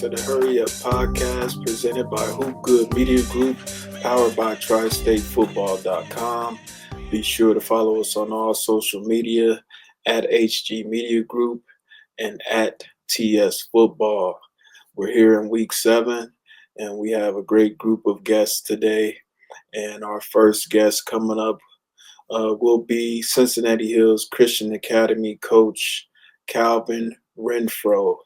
to the Hurry Up podcast presented by Hoop Good Media Group, powered by TriStateFootball.com. Be sure to follow us on all social media at HG Media Group and at TS Football. We're here in week 7, and we have a great group of guests today. And our first guest coming up will be Cincinnati Hills Christian Academy coach Calvin Renfroe.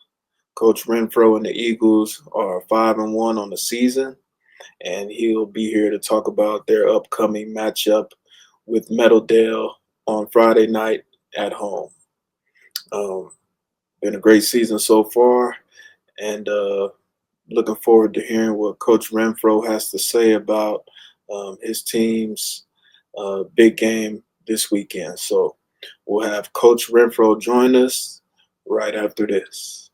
Coach Renfroe and the Eagles are 5-1 on the season, and he'll be here to talk about their upcoming matchup with Madeira on Friday night at home. Been a great season so far, and looking forward to hearing what Coach Renfroe has to say about his team's big game this weekend. So we'll have Coach Renfroe join us right after this.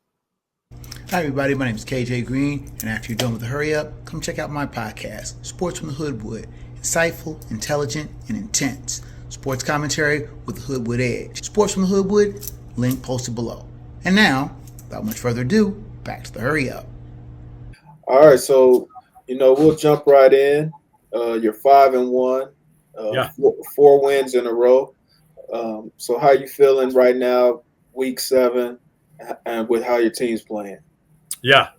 Hi everybody, my name is KJ Green, and after you're done with the Hurry Up, come check out my podcast, Sports from the Hoodwood. Insightful, intelligent, and intense. Sports commentary with the Hoodwood edge. Sports from the Hoodwood, link posted below. And now, without much further ado, back to the Hurry Up. All right, so, we'll jump right in. You're 5-1, 4 wins in a row. So how you feeling right now, week 7, and with how your team's playing? Yeah,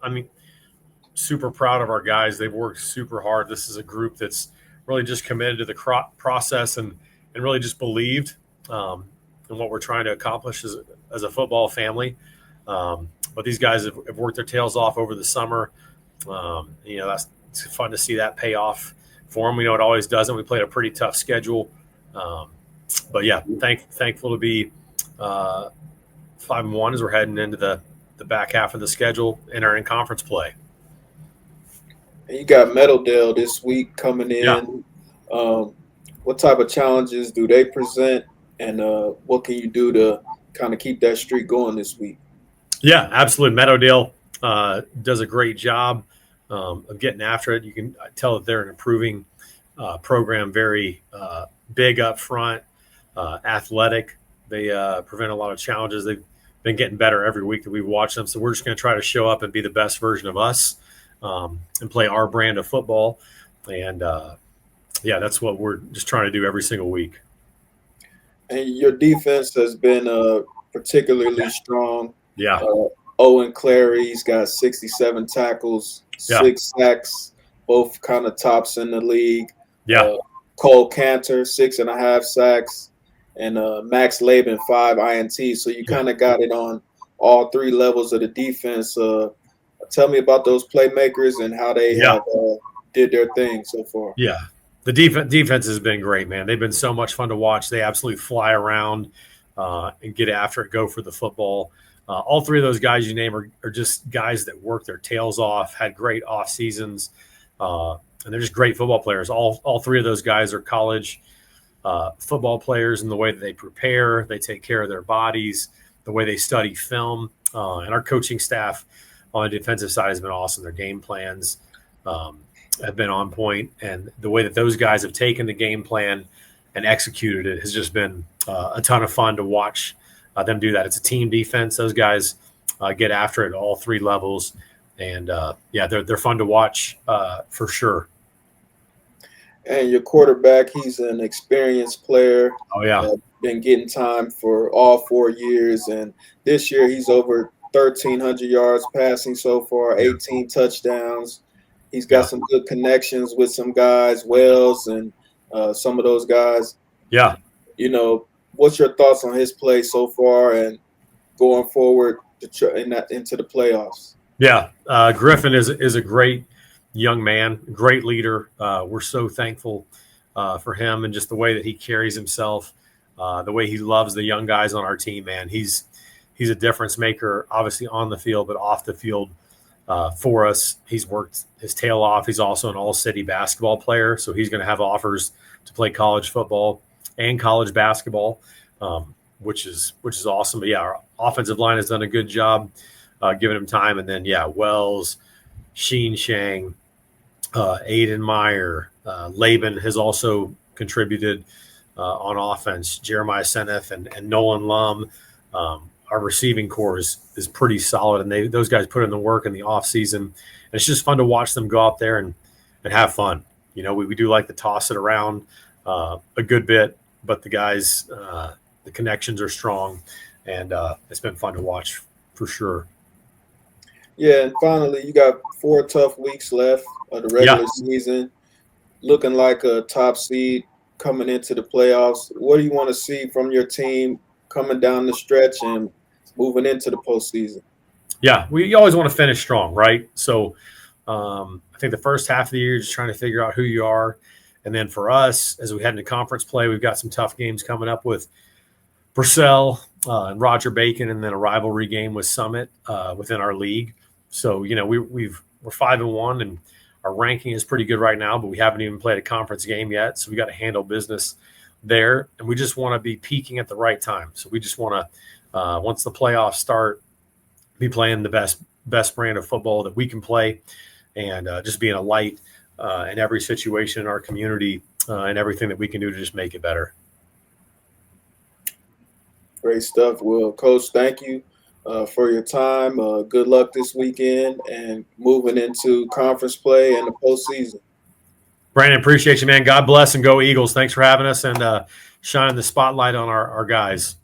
super proud of our guys. They've worked super hard. This is a group that's really just committed to the process and really just believed in what we're trying to accomplish as a football family. But these guys have worked their tails off over the summer. It's fun to see that pay off for them. We know it always doesn't. We played a pretty tough schedule. But yeah, thankful to be 5-1 as we're heading into the back half of the schedule and are in conference play. And you got Madeira this week coming in. Yeah. What type of challenges do they present, and what can you do to kind of keep that streak going this week? Yeah, absolutely. Madeira does a great job of getting after it. You can tell that they're an improving program, very big up front, athletic. They prevent a lot of challenges. They've been getting better every week that we've watched them. So we're just going to try to show up and be the best version of us and play our brand of football. And, that's what we're just trying to do every single week. And your defense has been particularly strong. Yeah. Owen Clary's got 67 tackles, 6 sacks, both kind of tops in the league. Yeah. Cole Cantor, 6.5 sacks. And Max Laban, 5 INTs. So you kind of got it on all 3 levels of the defense. Tell me about those playmakers and how they have did their thing so far. Yeah, the defense has been great, man. They've been so much fun to watch. They absolutely fly around and get after it, go for the football. All 3 of those guys you name are just guys that work their tails off, had great off seasons, and they're just great football players. All 3 of those guys are college football players in the way that they prepare, they take care of their bodies, the way they study film, and our coaching staff on the defensive side has been awesome. Their game plans have been on point, and the way that those guys have taken the game plan and executed it has just been a ton of fun to watch them do that. It's a team defense. Those guys get after it at all 3 levels, and they're fun to watch for sure. And your quarterback, he's an experienced player. Oh, yeah. Been getting time for all 4 years. And this year he's over 1,300 yards passing so far, 18 touchdowns. He's got some good connections with some guys, Wells and some of those guys. Yeah. What's your thoughts on his play so far and going forward into the playoffs? Yeah. Griffin is a great young man, great leader. We're so thankful for him and just the way that he carries himself, the way he loves the young guys on our team, man. He's a difference maker, obviously on the field, but off the field for us. He's worked his tail off. He's also an all-city basketball player, so he's going to have offers to play college football and college basketball, which is awesome. But, our offensive line has done a good job giving him time. And then, Wells, Sheen Shang, Aiden Meyer, Laban has also contributed on offense. Jeremiah Seneth and Nolan Lum are our receiving core is pretty solid, and those guys put in the work in the off season. And it's just fun to watch them go out there and have fun. We do like to toss it around a good bit, but the guys, the connections are strong, and it's been fun to watch for sure. Yeah, and finally, you got 4 tough weeks left of the regular season, looking like a top seed coming into the playoffs. What do you want to see from your team coming down the stretch and moving into the postseason? Yeah, you always want to finish strong, right? So I think the first half of the year is just trying to figure out who you are. And then for us, as we head into conference play, we've got some tough games coming up with Purcell and Roger Bacon, and then a rivalry game with Summit within our league. So, we're 5-1, and our ranking is pretty good right now, but we haven't even played a conference game yet. So we got to handle business there. And we just want to be peaking at the right time. So we just want to, once the playoffs start, be playing the best brand of football that we can play, and just being a light in every situation in our community and everything that we can do to just make it better. Great stuff. Well, Coach, thank you for your time. Good luck this weekend and moving into conference play and the postseason. Brandon, appreciate you, man. God bless and go Eagles. Thanks for having us and shining the spotlight on our guys.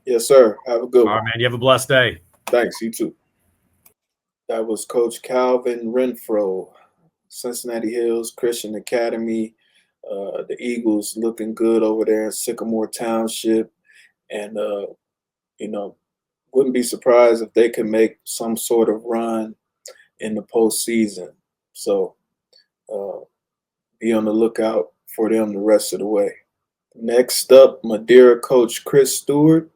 Yes, sir. Have a good one. All right, man. You have a blessed day. Thanks. You too. That was Coach Calvin Renfroe, Cincinnati Hills Christian Academy. The Eagles looking good over there in Sycamore Township. And, wouldn't be surprised if they can make some sort of run in the postseason. So be on the lookout for them the rest of the way. Next up, Madeira coach Chris Stewart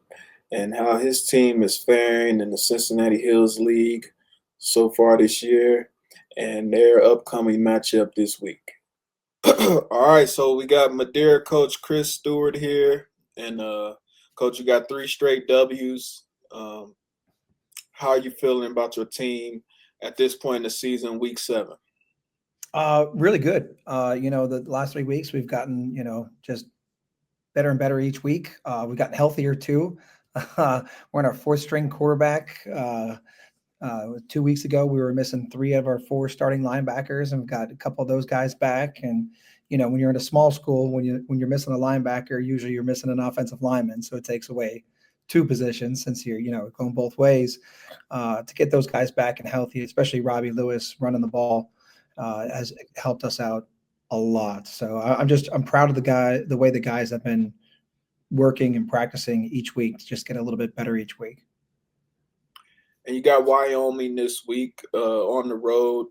and how his team is faring in the Cincinnati Hills League so far this year and their upcoming matchup this week. All right, so we got Madeira coach Chris Stewart here. And, Coach, you got 3 straight W's. How are you feeling about your team at this point in the season, week 7? Really good. The last 3 weeks we've gotten, just better and better each week. We've gotten healthier too. We're in our 4th string quarterback. 2 weeks ago, we were missing 3 of our 4 starting linebackers, and we've got a couple of those guys back. And when you're in a small school, when you're missing a linebacker, usually you're missing an offensive lineman, so it takes away 2 positions since you're going both ways. To get those guys back and healthy, especially Robbie Lewis running the ball, has helped us out a lot. So I'm proud of the way the guys have been working and practicing each week to just get a little bit better each week. And you got Wyoming this week on the road.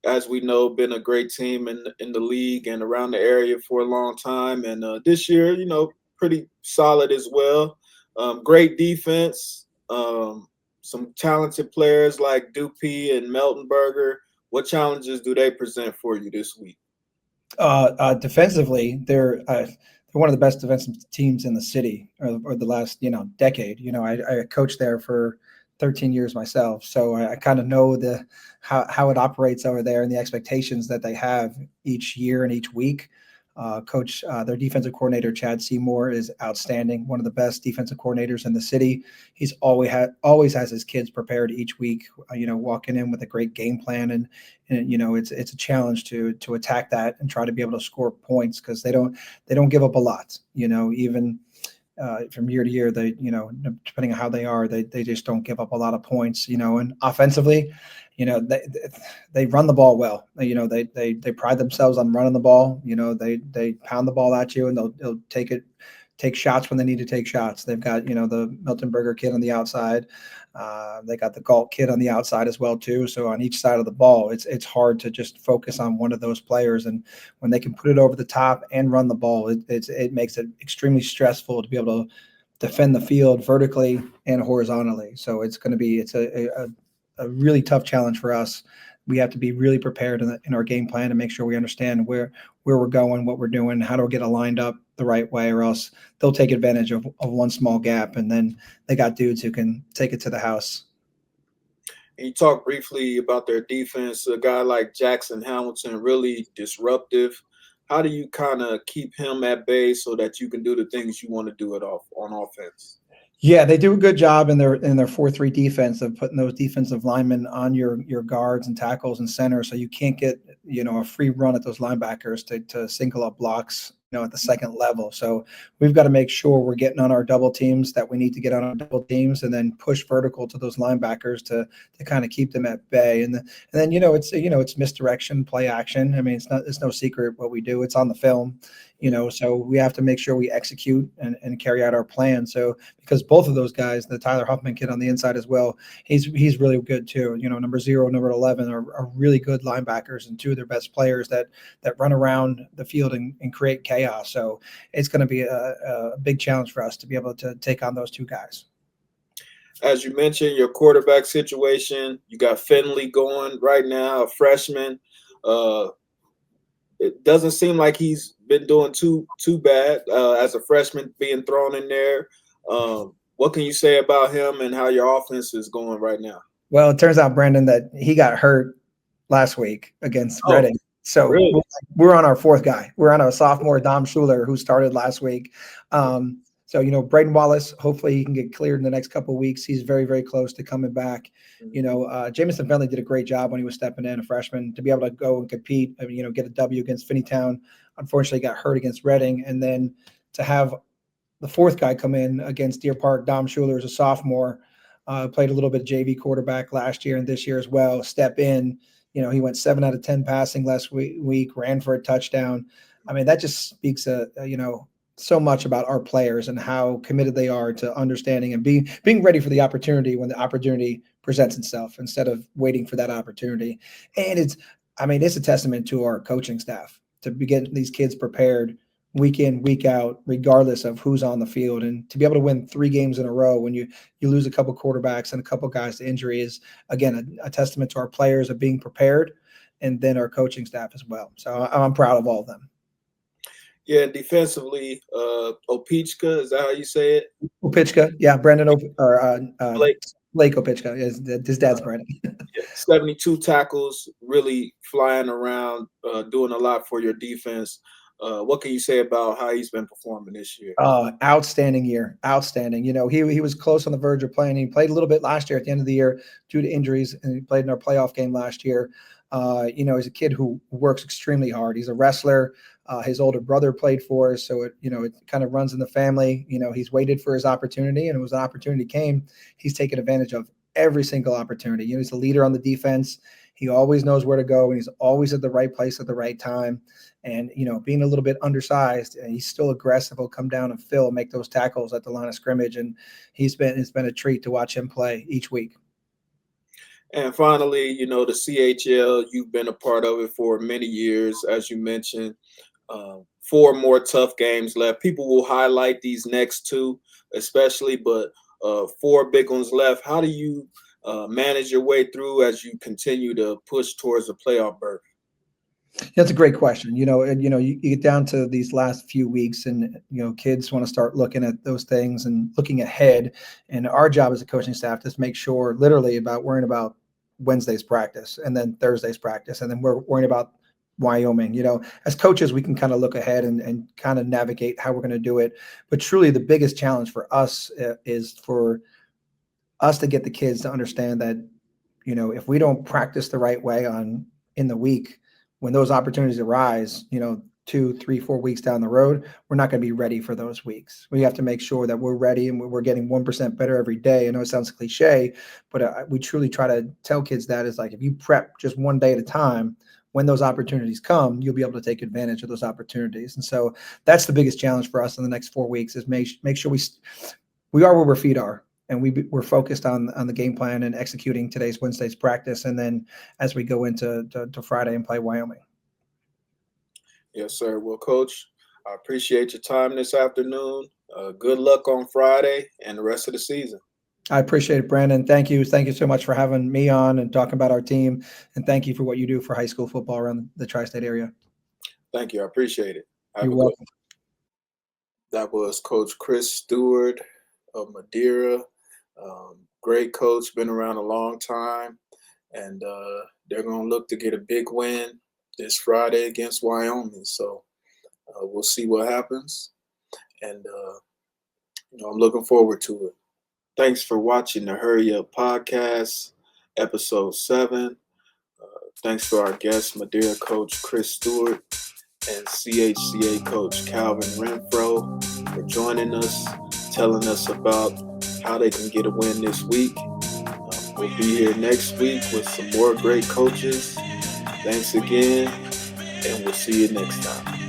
As we know, been a great team in the league and around the area for a long time. And this year, pretty solid as well. Great defense. Some talented players like Dupuy and Meltonberger. What challenges do they present for you this week? Defensively, they're one of the best defensive teams in the city or the last decade. I coached there for 13 years myself, so I kind of know how it operates over there and the expectations that they have each year and each week. Coach, their defensive coordinator, Chad Seymour, is outstanding. One of the best defensive coordinators in the city. He's always has his kids prepared each week, walking in with a great game plan. And it's a challenge to attack that and try to be able to score points because they don't give up a lot, even from year to year, they, depending on how they are, they just don't give up a lot of points, and offensively, they run the ball well. They pride themselves on running the ball. They pound the ball at you, and they'll take shots when they need to take shots. They've got, the Miltonberger kid on the outside. They got the Galt kid on the outside as well too. So on each side of the ball, it's hard to just focus on one of those players. And when they can put it over the top and run the ball, it makes it extremely stressful to be able to defend the field vertically and horizontally. So it's a really tough challenge for us. We have to be really prepared in our game plan to make sure we understand where we're going, what we're doing, how to get it lined up the right way, or else they'll take advantage of one small gap, and then they got dudes who can take it to the house. And you talked briefly about their defense. A guy like Jackson Hamilton, really disruptive. How do you kind of keep him at bay so that you can do the things you want to do on offense? Yeah, they do a good job in their 4-3 defense of putting those defensive linemen on your guards and tackles and center, so you can't get a free run at those linebackers to single up blocks at the second level. So we've got to make sure we're getting on our double teams that we need to get on our double teams, and then push vertical to those linebackers to kind of keep them at bay. And then it's misdirection, play action. I mean, it's no secret what we do. It's on the film. So we have to make sure we execute and carry out our plan. So because both of those guys, the Tyler Huffman kid on the inside as well, he's really good too. Number 0, number 11 are really good linebackers and two of their best players that run around the field and create chaos. So it's going to be a big challenge for us to be able to take on those two guys. As you mentioned, your quarterback situation, you got Finley going right now, a freshman. It doesn't seem like he's been doing too bad as a freshman being thrown in there. What can you say about him and how your offense is going right now? Well, it turns out, Brandon, that he got hurt last week against Reading. So really? we're on our fourth guy. We're on our sophomore, Dom Schuler, who started last week. So, Braden Wallace, hopefully he can get cleared in the next couple of weeks. He's very, very close to coming back. Jamison Finley did a great job when he was stepping in, a freshman, to be able to go and compete, get a W against Finneytown. Unfortunately, got hurt against Reading. And then to have the fourth guy come in against Deer Park, Dom Schuler is a sophomore, played a little bit of JV quarterback last year and this year as well, step in. He went 7 out of 10 passing last week, ran for a touchdown. I mean, that just speaks, so much about our players and how committed they are to understanding and being ready for the opportunity when the opportunity presents itself instead of waiting for that opportunity. And it's a testament to our coaching staff to be getting these kids prepared week in, week out, regardless of who's on the field. And to be able to win 3 games in a row when you lose a couple quarterbacks and a couple guys to injury is, again, a testament to our players of being prepared, and then our coaching staff as well. So I'm proud of all of them. Yeah, defensively, Opichka, is that how you say it? Opichka, yeah, Brandon Blake Opichka is his dad's Brandon. 72 tackles, really flying around, doing a lot for your defense. What can you say about how he's been performing this year? Outstanding year. Outstanding. He was close on the verge of playing. He played a little bit last year at the end of the year due to injuries, and he played in our playoff game last year. He's a kid who works extremely hard. He's a wrestler. His older brother played for us, so it kind of runs in the family. He's waited for his opportunity, and when an opportunity came, he's taken advantage of every single opportunity. He's a leader on the defense. He always knows where to go, and he's always at the right place at the right time. And, being a little bit undersized, and he's still aggressive. He'll come down and make those tackles at the line of scrimmage. And it's been a treat to watch him play each week. And finally, the CHL, you've been a part of it for many years, as you mentioned. 4 more tough games left. People will highlight these next 2, especially, but 4 big ones left. How do you manage your way through as you continue to push towards a playoff berth? That's a great question. You get down to these last few weeks, and kids want to start looking at those things and looking ahead. And our job as a coaching staff is to make sure, literally, worrying about Wednesday's practice and then Thursday's practice, and then we're worrying about Wyoming. As coaches, we can kind of look ahead and kind of navigate how we're going to do it. But truly, the biggest challenge for us is for us to get the kids to understand that, if we don't practice the right way in the week, when those opportunities arise, 2, 3, 4 weeks down the road, we're not going to be ready for those weeks. We have to make sure that we're ready and we're getting 1% better every day. I know it sounds cliche, but we truly try to tell kids that is like, if you prep just one day at a time, when those opportunities come, you'll be able to take advantage of those opportunities. And so that's the biggest challenge for us in the next 4 weeks is make sure we are where our feet are. And we're focused on the game plan and executing today's Wednesday's practice. And then as we go into to Friday and play Wyoming. Yes, sir. Well, Coach, I appreciate your time this afternoon. Good luck on Friday and the rest of the season. I appreciate it, Brandon. Thank you. Thank you so much for having me on and talking about our team. And thank you for what you do for high school football around the tri-state area. Thank you. I appreciate it. You're welcome. That was Coach Chris Stewart of Madeira. Great coach, been around a long time, and they're going to look to get a big win this Friday against Wyoming. So we'll see what happens, and I'm looking forward to it. Thanks for watching the Hurry Up Podcast, Episode 7. Thanks to our guest, Madeira coach Chris Stewart and CHCA coach Calvin Renfroe for joining us, telling us about how they can get a win this week. We'll be here next week with some more great coaches. Thanks again, and we'll see you next time.